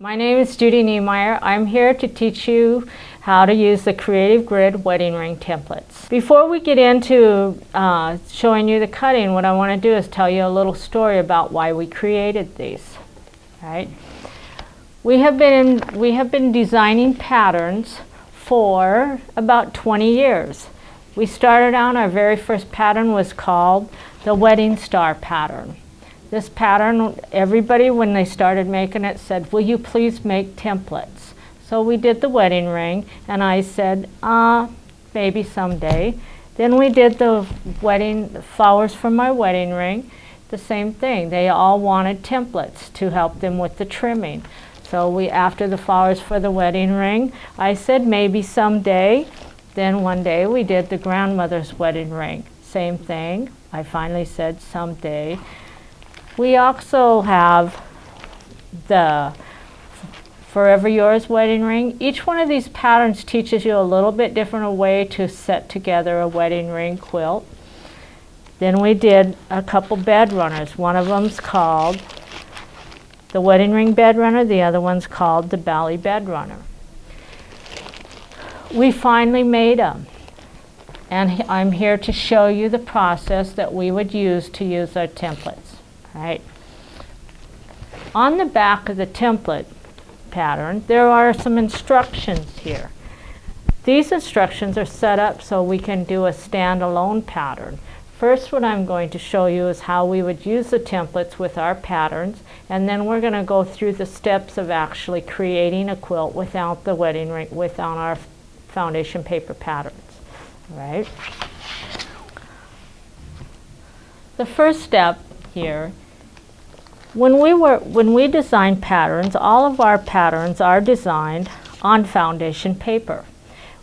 My name is Judy Niemeyer. I'm here to teach you how to use the Creative Grid wedding ring templates. Before we get into showing you the cutting, what I want to do is tell you a little story about why we created these. Right? We have been designing patterns for about 20 years. We started out, our very first pattern was called the Wedding Star pattern. This pattern, everybody when they started making it said, will you please make templates? So we did the wedding ring, and I said, maybe someday. Then we did the flowers for my wedding ring, the same thing. They all wanted templates to help them with the trimming. So after the flowers for the wedding ring, I said maybe someday. Then one day we did the grandmother's wedding ring. Same thing. I finally said someday. We also have the Forever Yours wedding ring. Each one of these patterns teaches you a little bit different way to set together a wedding ring quilt. Then we did a couple bed runners. One of them's called the wedding ring bed runner. The other one's called the Bally bed runner. We finally made them. And I'm here to show you the process that we would use to use our templates. Right. On the back of the template pattern, there are some instructions here. These instructions are set up so we can do a standalone pattern. First, what I'm going to show you is how we would use the templates with our patterns, and then we're going to go through the steps of actually creating a quilt without the wedding ring, without our foundation paper patterns. Right. The first step here, when we design patterns, all of our patterns are designed on foundation paper.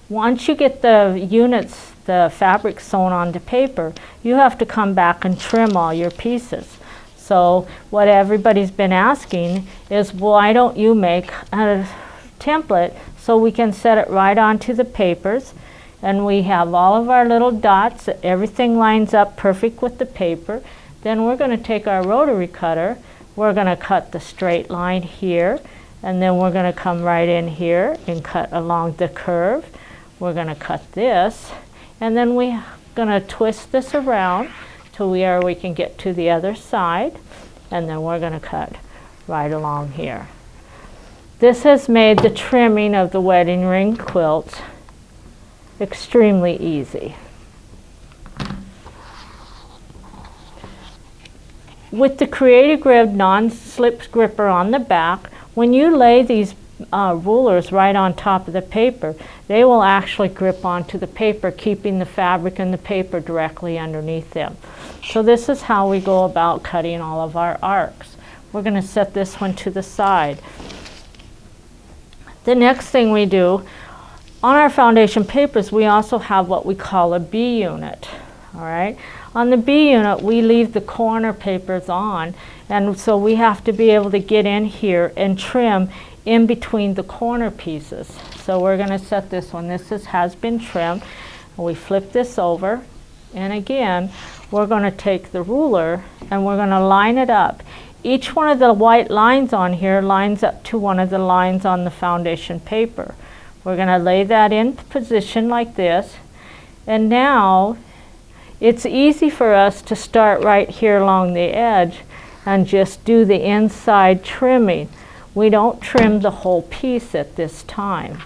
Once you get the units, the fabric sewn onto paper, you have to come back and trim all your pieces. So what everybody's been asking is, why don't you make a template so we can set it right onto the papers, and we have all of our little dots, everything lines up perfect with the paper. Then we're going to take our rotary cutter, we're going to cut the straight line here, and then we're going to come right in here and cut along the curve. We're going to cut this, and then we're going to twist this around to where we can get to the other side, and then we're going to cut right along here. This has made the trimming of the wedding ring quilt extremely easy. With the Creative Grid non-slip gripper on the back, when you lay these rulers right on top of the paper, they will actually grip onto the paper, keeping the fabric and the paper directly underneath them. So this is how we go about cutting all of our arcs. We're going to set this one to the side. The next thing we do, on our foundation papers, we also have what we call a B unit. All right. On the B unit, we leave the corner papers on, and so we have to be able to get in here and trim in between the corner pieces. So we're going to set this one. This has been trimmed. We flip this over, and again, we're going to take the ruler and we're going to line it up. Each one of the white lines on here lines up to one of the lines on the foundation paper. We're going to lay that in position like this, and now it's easy for us to start right here along the edge and just do the inside trimming. We don't trim the whole piece at this time.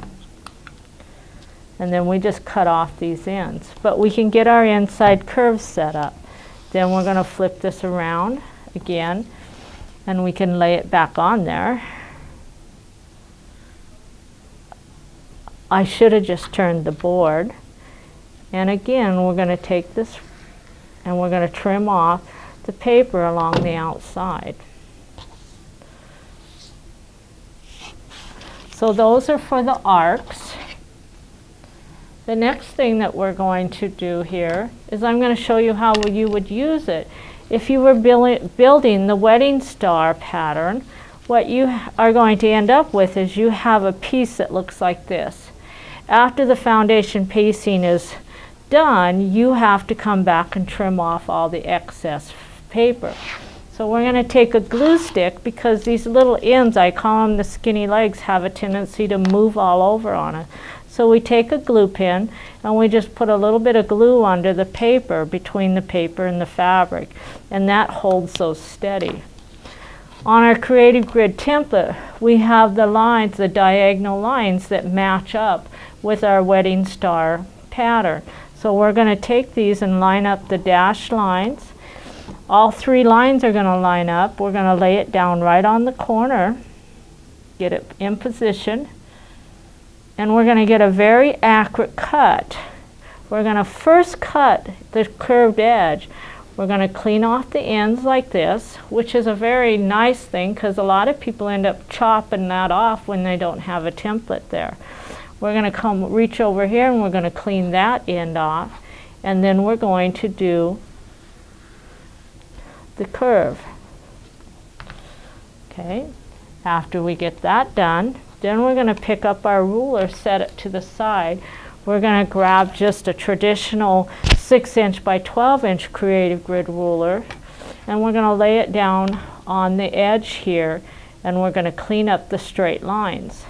And then we just cut off these ends. But we can get our inside curves set up. Then we're going to flip this around again, and we can lay it back on there. I should have just turned the board. And again, we're going to take this and we're going to trim off the paper along the outside. So those are for the arcs. The next thing that we're going to do here is I'm going to show you how you would use it. If you were building the wedding star pattern, what you are going to end up with is you have a piece that looks like this. After the foundation piecing is done, you have to come back and trim off all the excess paper. So we're going to take a glue stick, because these little ends, I call them the skinny legs, have a tendency to move all over on it. So we take a glue pen and we just put a little bit of glue under the paper, between the paper and the fabric, and that holds those steady. On our Creative Grid template, we have the lines, the diagonal lines that match up with our wedding star pattern. So we're going to take these and line up the dashed lines. All 3 lines are going to line up. We're going to lay it down right on the corner, get it in position, and we're going to get a very accurate cut. We're going to first cut the curved edge. We're going to clean off the ends like this, which is a very nice thing, because a lot of people end up chopping that off when they don't have a template there. We're going to reach over here and we're going to clean that end off, and then we're going to do the curve. Okay, after we get that done, then we're going to pick up our ruler, set it to the side. We're going to grab just a traditional 6" by 12" Creative Grid ruler, and we're going to lay it down on the edge here, and we're going to clean up the straight lines.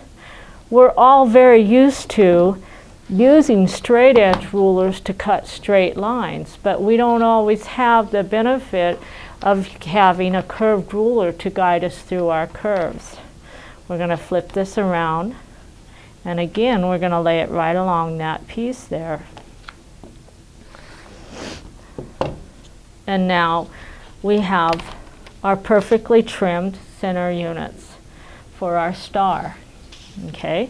We're all very used to using straight edge rulers to cut straight lines, but we don't always have the benefit of having a curved ruler to guide us through our curves. We're going to flip this around, and again we're going to lay it right along that piece there. And now we have our perfectly trimmed center units for our star. Okay,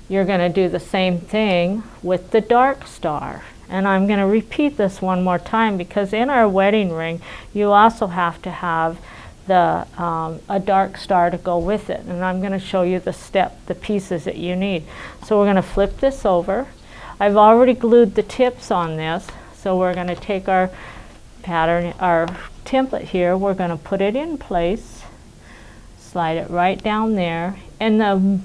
you're going to do the same thing with the dark star. And I'm going to repeat this one more time, because in our wedding ring you also have to have a dark star to go with it. And I'm going to show you the pieces that you need. So we're going to flip this over. I've already glued the tips on this, so we're going to take our pattern, our template here, we're going to put it in place, slide it right down there, and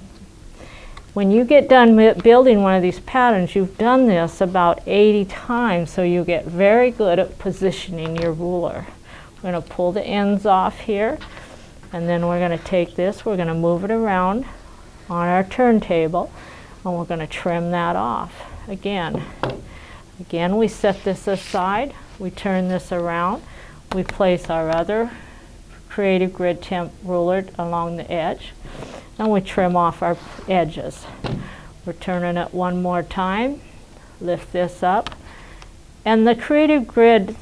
when you get done building one of these patterns, you've done this about 80 times, so you get very good at positioning your ruler. We're going to pull the ends off here, and then we're going to take this, we're going to move it around on our turntable, and we're going to trim that off. Again, we set this aside, we turn this around, we place our other Creative Grid temp ruler along the edge, and we trim off our edges. We're turning it one more time, lift this up, and the Creative Grid,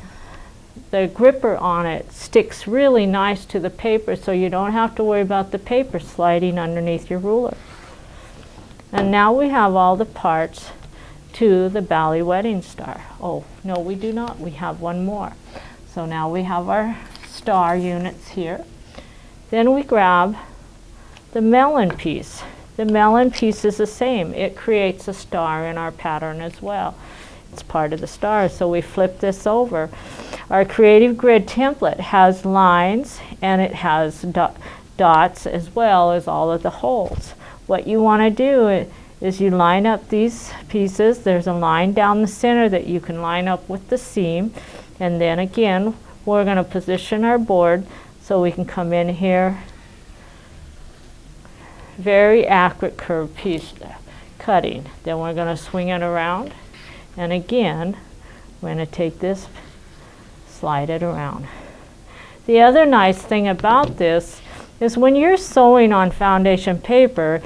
the gripper on it sticks really nice to the paper, so you don't have to worry about the paper sliding underneath your ruler. And now we have all the parts to the Bali wedding star. Oh, no, we do not. We have one more. So now we have our star units here. Then we grab the melon piece. The melon piece is the same. It creates a star in our pattern as well. It's part of the star, so we flip this over. Our Creative Grid template has lines, and it has dots as well as all of the holes. What you want to do is you line up these pieces. There's a line down the center that you can line up with the seam, and then again we're going to position our board so we can come in here. Very accurate curved piece cutting. Then we're going to swing it around, and again we're going to take this, slide it around. The other nice thing about this is when you're sewing on foundation paper,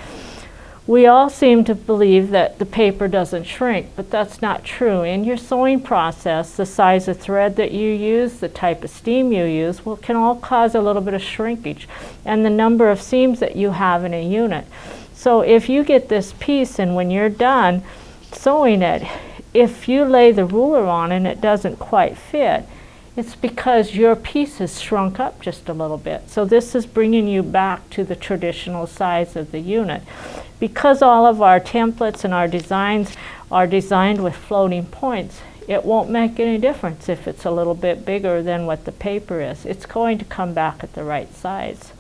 we all seem to believe that the paper doesn't shrink, but that's not true. In your sewing process, the size of thread that you use, the type of seam you use, can all cause a little bit of shrinkage, and the number of seams that you have in a unit. So if you get this piece and when you're done sewing it, if you lay the ruler on and it doesn't quite fit, it's because your piece has shrunk up just a little bit. So this is bringing you back to the traditional size of the unit. Because all of our templates and our designs are designed with floating points, it won't make any difference if it's a little bit bigger than what the paper is. It's going to come back at the right size.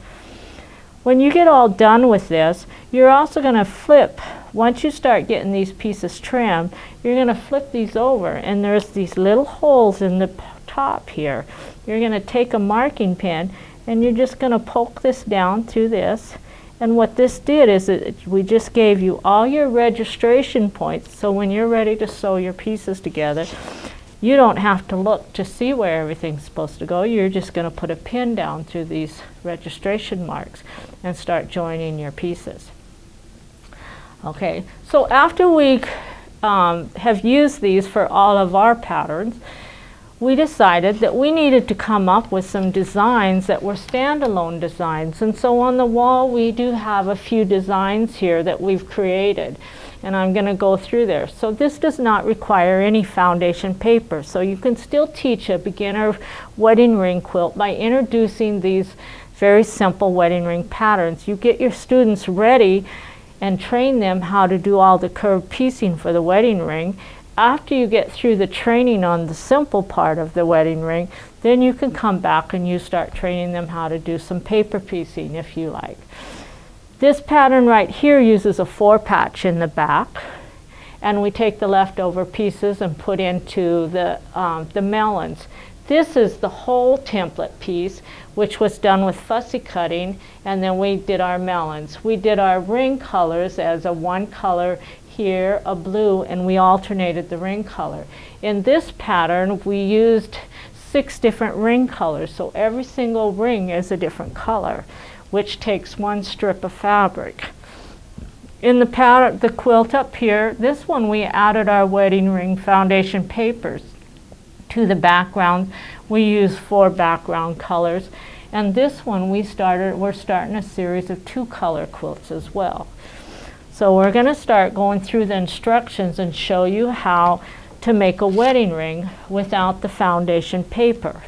When you get all done with this, you're also going to flip. Once you start getting these pieces trimmed, you're going to flip these over, and there's these little holes in the top here. You're going to take a marking pen and you're just going to poke this down through this. And what this did is we just gave you all your registration points, so when you're ready to sew your pieces together, you don't have to look to see where everything's supposed to go. You're just going to put a pin down through these registration marks and start joining your pieces. Okay, so after we have used these for all of our patterns, we decided that we needed to come up with some designs that were standalone designs. And so on the wall we do have a few designs here that we've created, and I'm going to go through there. So this does not require any foundation paper, so you can still teach a beginner wedding ring quilt by introducing these very simple wedding ring patterns. You get your students ready and train them how to do all the curved piecing for the wedding ring. After you get through the training on the simple part of the wedding ring, then you can come back and you start training them how to do some paper piecing if you like. This pattern right here uses a 4-patch in the back, and we take the leftover pieces and put into the melons. This is the whole template piece, which was done with fussy cutting, and then we did our melons. We did our ring colors as a one color here, a blue, and we alternated the ring color. In this pattern we used 6 different ring colors, so every single ring is a different color, which takes 1 strip of fabric. In the pattern, the quilt up here, this one we added our wedding ring foundation papers to the background. We used 4 background colors, and this one we're starting a series of 2-color quilts as well. So we're going to start going through the instructions and show you how to make a wedding ring without the foundation paper.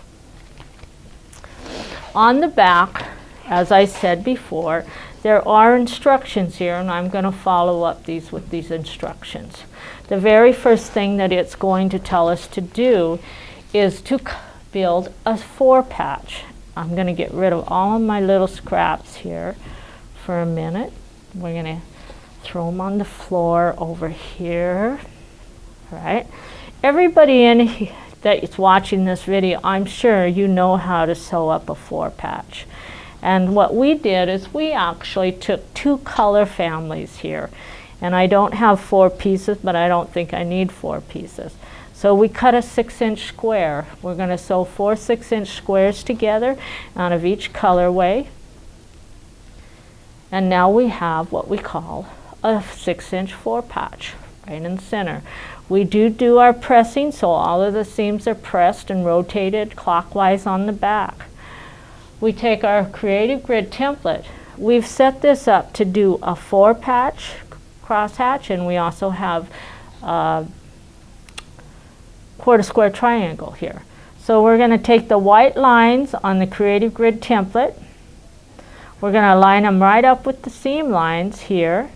On the back, as I said before, there are instructions here, and I'm going to follow up with these instructions. The very first thing that it's going to tell us to do is to build a 4-patch. I'm going to get rid of all of my little scraps here for a minute. We're going to throw them on the floor over here. All right. Everybody that's watching this video, I'm sure you know how to sew up a 4-patch. And what we did is we actually took 2 color families here. And I don't have 4 pieces, but I don't think I need 4 pieces. So we cut a 6-inch square. We're going to sew 4 6-inch squares together out of each colorway. And now we have what we call a 6-inch 4-patch right in the center. We do our pressing, so all of the seams are pressed and rotated clockwise on the back. We take our Creative Grid template. We've set this up to do a 4-patch crosshatch, and we also have a quarter square triangle here. So we're going to take the white lines on the Creative Grid template. We're going to line them right up with the seam lines here.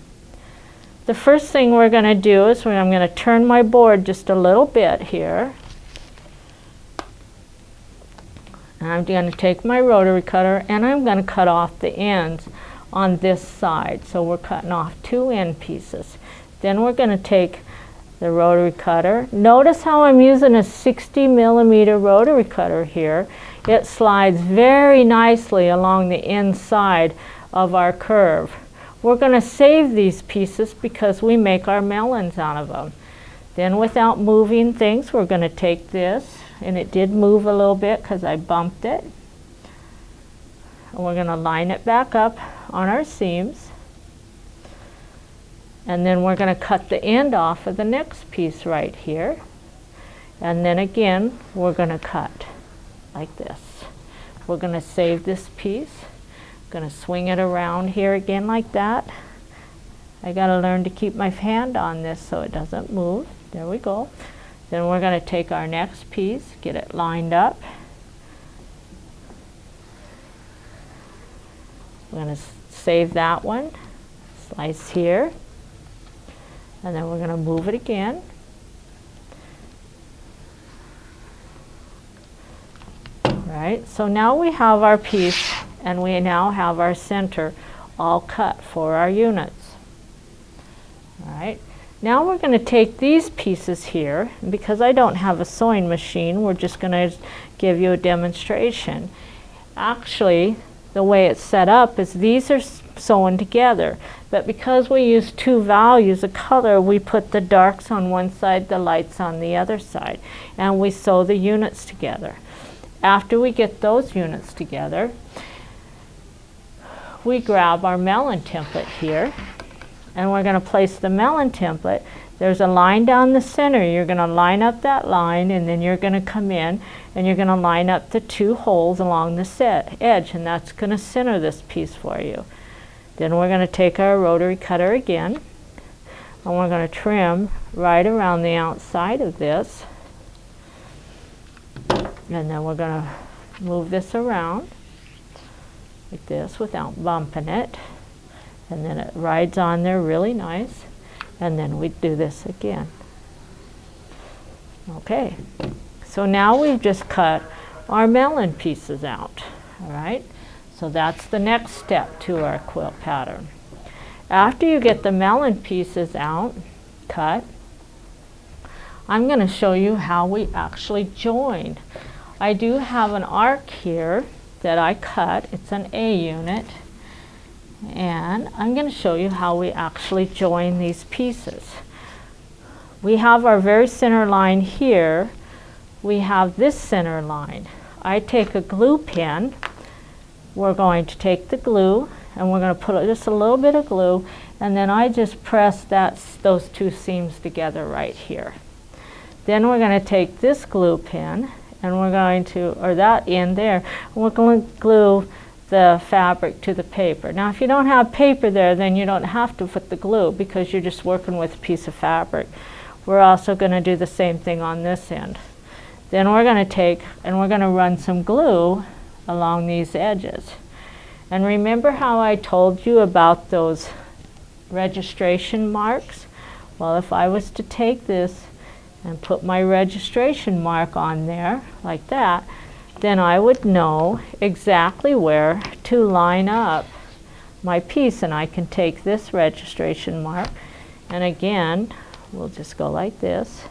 The first thing we're going to do is I'm going to turn my board just a little bit here. And I'm going to take my rotary cutter and I'm going to cut off the ends on this side. So we're cutting off 2 end pieces. Then we're going to take the rotary cutter. Notice how I'm using a 60mm rotary cutter here. It slides very nicely along the inside of our curve. We're going to save these pieces because we make our melons out of them. Then without moving things, we're going to take this, and it did move a little bit because I bumped it. And we're going to line it back up on our seams. And then we're going to cut the end off of the next piece right here. And then again, we're going to cut like this. We're going to save this piece. Going to swing it around here again like that. I got to learn to keep my hand on this so it doesn't move. There we go. Then we're going to take our next piece, get it lined up. We're going to save that one, slice here, and then we're going to move it again. Right, so now we have our piece, and we now have our center all cut for our units. All right, Now we're going to take these pieces here, and because I don't have a sewing machine, we're just going to give you a demonstration. Actually, the way it's set up is these are sewn together, but because we use two values of color, we put the darks on one side, the lights on the other side, and we sew the units together. After we get those units together, we grab our melon template here, and we're going to place the melon template. There's a line down the center. You're going to line up that line, and then you're going to come in and you're going to line up the two holes along the edge, and that's going to center this piece for you. Then we're going to take our rotary cutter again, and we're going to trim right around the outside of this, and then we're going to move this around like this without bumping it, and then it rides on there really nice, and then we do this again. Okay, so now we've just cut our melon pieces out. All right, so that's the next step to our quilt pattern. After you get the melon pieces out, cut, I'm going to show you how we actually join. I do have an arc here that I cut. It's an A unit, and I'm going to show you how we actually join these pieces. We have our very center line here. We have this center line. I take a glue pen. We're going to take the glue, and we're going to put just a little bit of glue, and then I just press those two seams together right here. Then we're going to take this glue pen, and we're going to, or that end there, and we're going to glue the fabric to the paper. Now if you don't have paper there, then you don't have to put the glue because you're just working with a piece of fabric. We're also going to do the same thing on this end. Then we're going to take and we're going to run some glue along these edges. And remember how I told you about those registration marks? Well, if I was to take this and put my registration mark on there like that, then I would know exactly where to line up my piece, and I can take this registration mark, and again we'll just go like this.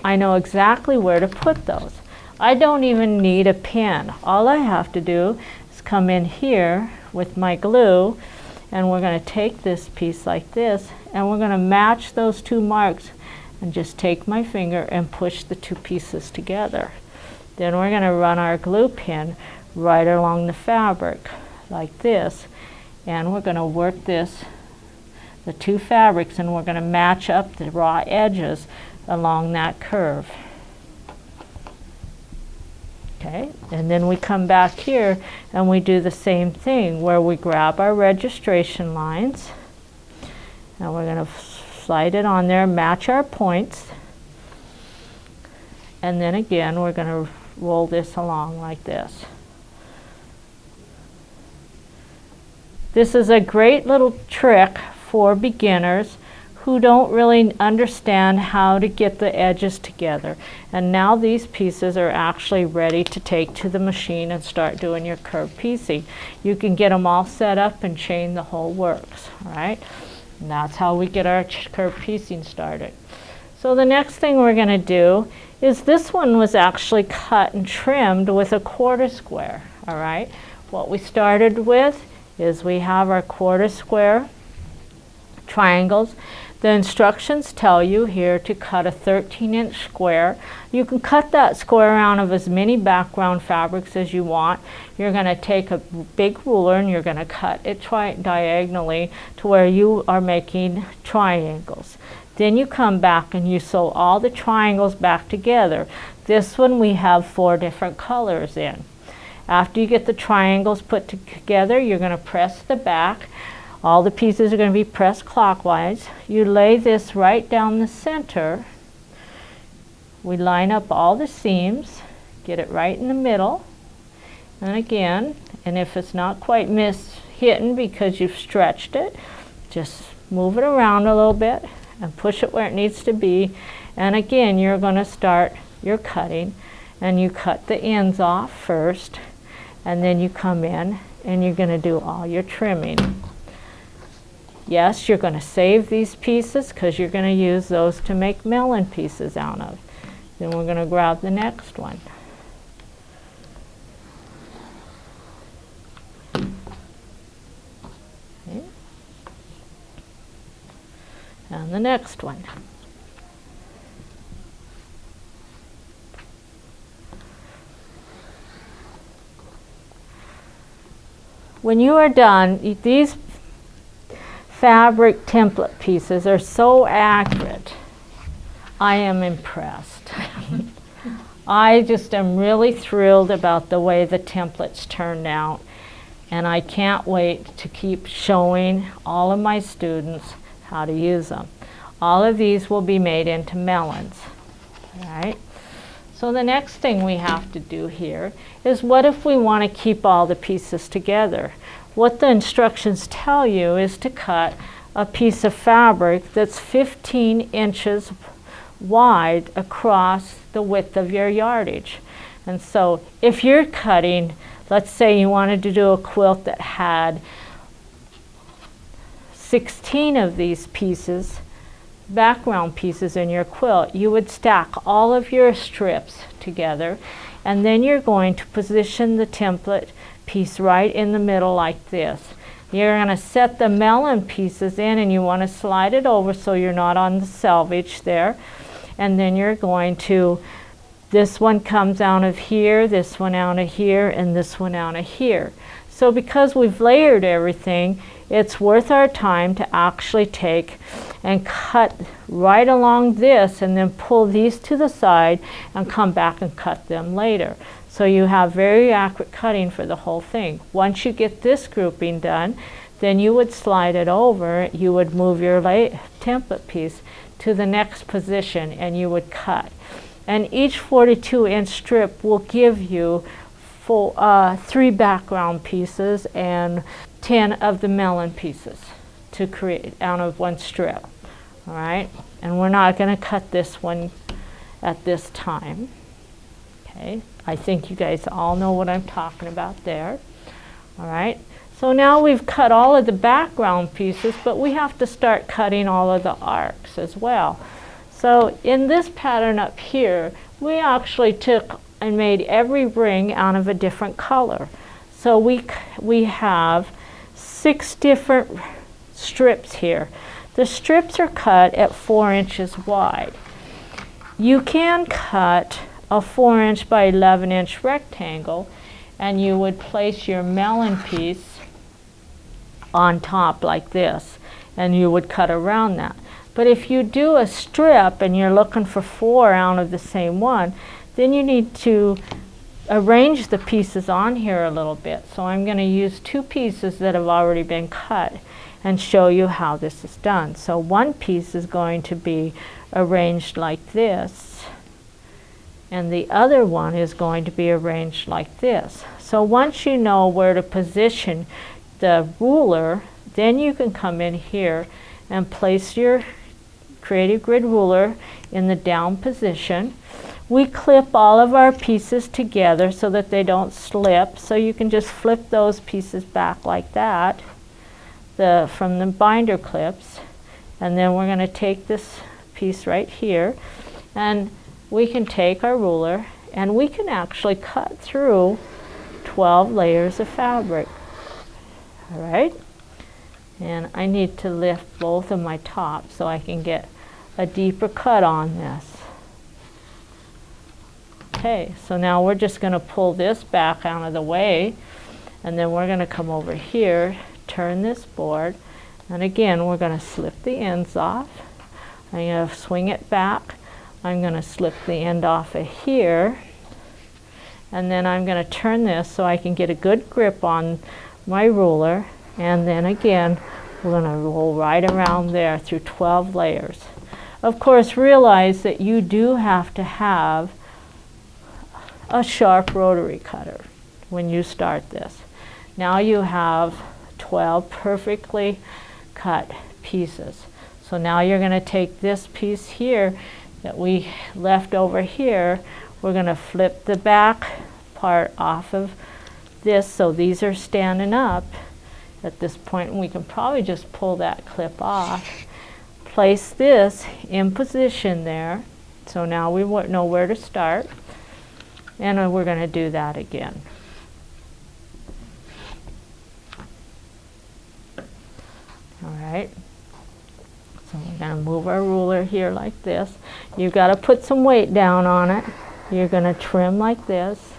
I know exactly where to put those. I don't even need a pen. All I have to do is come in here with my glue, and we're going to take this piece like this, and we're going to match those two marks and just take my finger and push the two pieces together. Then we're going to run our glue pen right along the fabric like this, and we're going to work the two fabrics, and we're going to match up the raw edges along that curve. Okay, and then we come back here and we do the same thing where we grab our registration lines, and we're going to slide it on there, match our points, and then again we're going to roll this along like this. This is a great little trick for beginners who don't really understand how to get the edges together. And now these pieces are actually ready to take to the machine and start doing your curved piecing. You can get them all set up and chain the whole works, all right? And that's how we get our curved piecing started. So the next thing we're going to do is this one was actually cut and trimmed with a quarter square, all right? What we started with is we have our quarter square triangles. The instructions tell you here to cut a 13-inch square. You can cut that square out of as many background fabrics as you want. You're going to take a big ruler and you're going to cut it diagonally to where you are making triangles. Then you come back and you sew all the triangles back together. This one we have 4 different colors in. After you get the triangles put together, you're going to press the back. All the pieces are going to be pressed clockwise. You lay this right down the center. We line up all the seams, get it right in the middle. And again, and if it's not quite hitting because you've stretched it, just move it around a little bit and push it where it needs to be. And again, you're going to start your cutting, and you cut the ends off first, and then you come in and you're going to do all your trimming. Yes, you're going to save these pieces because you're going to use those to make melon pieces out of. Then we're going to grab the next one. Okay. And the next one. When you are done, these fabric template pieces are so accurate. I am impressed. I just am really thrilled about the way the templates turned out, and I can't wait to keep showing all of my students how to use them. All of these will be made into melons. All right. So the next thing we have to do here is, what if we want to keep all the pieces together? What the instructions tell you is to cut a piece of fabric that's 15 inches wide across the width of your yardage. And so if you're cutting, let's say you wanted to do a quilt that had 16 of these pieces, background pieces in your quilt, you would stack all of your strips together, and then you're going to position the template piece right in the middle like this. You're going to set the melon pieces in, and you want to slide it over so you're not on the selvage there. And then you're going to, this one comes out of here, this one out of here, and this one out of here. So because we've layered everything, it's worth our time to actually take and cut right along this, and then pull these to the side and come back and cut them later. So you have very accurate cutting for the whole thing. Once you get this grouping done, then you would slide it over, you would move your template piece to the next position, and you would cut. And each 42-inch strip will give you 3 background pieces and 10 of the melon pieces to create out of one strip. All right, and we're not going to cut this one at this time. Okay, I think you guys all know what I'm talking about there. All right, so now we've cut all of the background pieces, but we have to start cutting all of the arcs as well. So in this pattern up here, we actually took and made every ring out of a different color. So we have 6 different strips here. The strips are cut at 4 inches wide. You can cut a 4-inch by 11-inch rectangle, and you would place your melon piece on top like this, and you would cut around that. But if you do a strip and you're looking for 4 out of the same one, then you need to arrange the pieces on here a little bit. So I'm going to use 2 pieces that have already been cut and show you how this is done. So one piece is going to be arranged like this, and the other one is going to be arranged like this. So once you know where to position the ruler, then you can come in here and place your Creative Grid ruler in the down position. We clip all of our pieces together so that they don't slip, so you can just flip those pieces back like that from the binder clips. And then we're going to take this piece right here, and we can take our ruler and we can actually cut through 12 layers of fabric. All right, and I need to lift both of my tops so I can get a deeper cut on this. Okay, so now we're just going to pull this back out of the way, and then we're going to come over here, turn this board, and again we're going to slip the ends off. I'm going to swing it back. I'm going to slip the end off of here, and then I'm going to turn this so I can get a good grip on my ruler, and then again we're going to roll right around there through 12 layers. Of course, realize that you do have to have a sharp rotary cutter when you start this. Now you have 12 perfectly cut pieces. So now you're going to take this piece here that we left over here. We're going to flip the back part off of this so these are standing up, at this point, and we can probably just pull that clip off. Place this in position there. So now we know where to start, and we're going to do that again. All right. So we're going to move our ruler here like this. You've got to put some weight down on it. You're going to trim like this.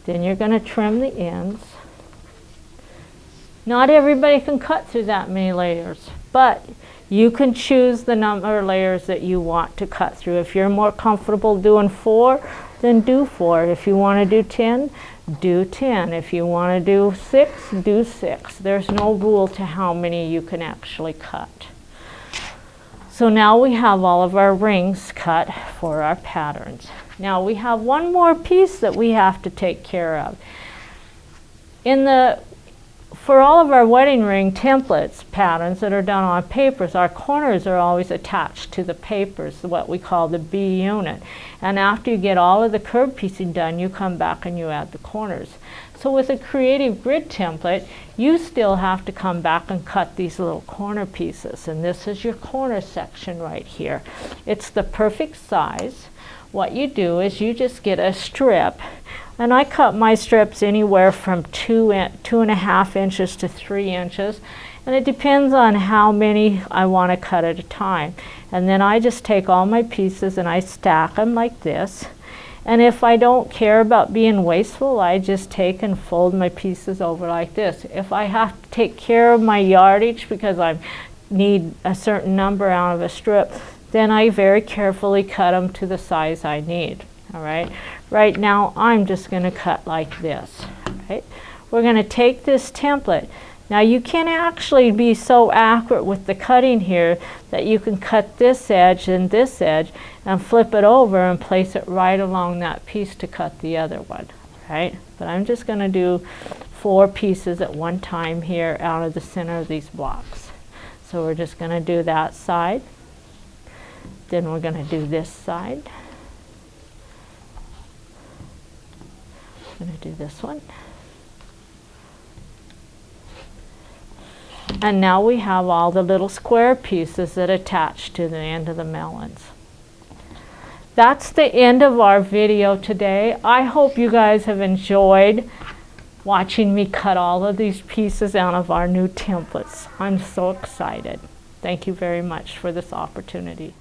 Then you're going to trim the ends. Not everybody can cut through that many layers, but you can choose the number of layers that you want to cut through. If you're more comfortable doing 4, then do 4. If you want to do 10, do 10. If you want to do 6, do 6. There's no rule to how many you can actually cut. So now we have all of our rings cut for our patterns. Now we have one more piece that we have to take care of. For all of our wedding ring templates patterns that are done on papers, our corners are always attached to the papers, what we call the B unit. And after you get all of the curve piecing done, you come back and you add the corners. So with a creative grid template, you still have to come back and cut these little corner pieces. And this is your corner section right here. It's the perfect size. What you do is you just get a strip, and I cut my strips anywhere from 2.5 inches to 3 inches, and it depends on how many I want to cut at a time. And then I just take all my pieces and I stack them like this. And if I don't care about being wasteful, I just take and fold my pieces over like this. If I have to take care of my yardage because I need a certain number out of a strip, then I very carefully cut them to the size I need. All right. Right now, I'm just going to cut like this. Right. We're going to take this template. Now you can actually be so accurate with the cutting here that you can cut this edge and flip it over and place it right along that piece to cut the other one. Right. But I'm just going to do 4 pieces at one time here out of the center of these blocks. So we're just going to do that side. Then we're going to do this side. I'm going to do this one. And now we have all the little square pieces that attach to the end of the melons. That's the end of our video today. I hope you guys have enjoyed watching me cut all of these pieces out of our new templates. I'm so excited. Thank you very much for this opportunity.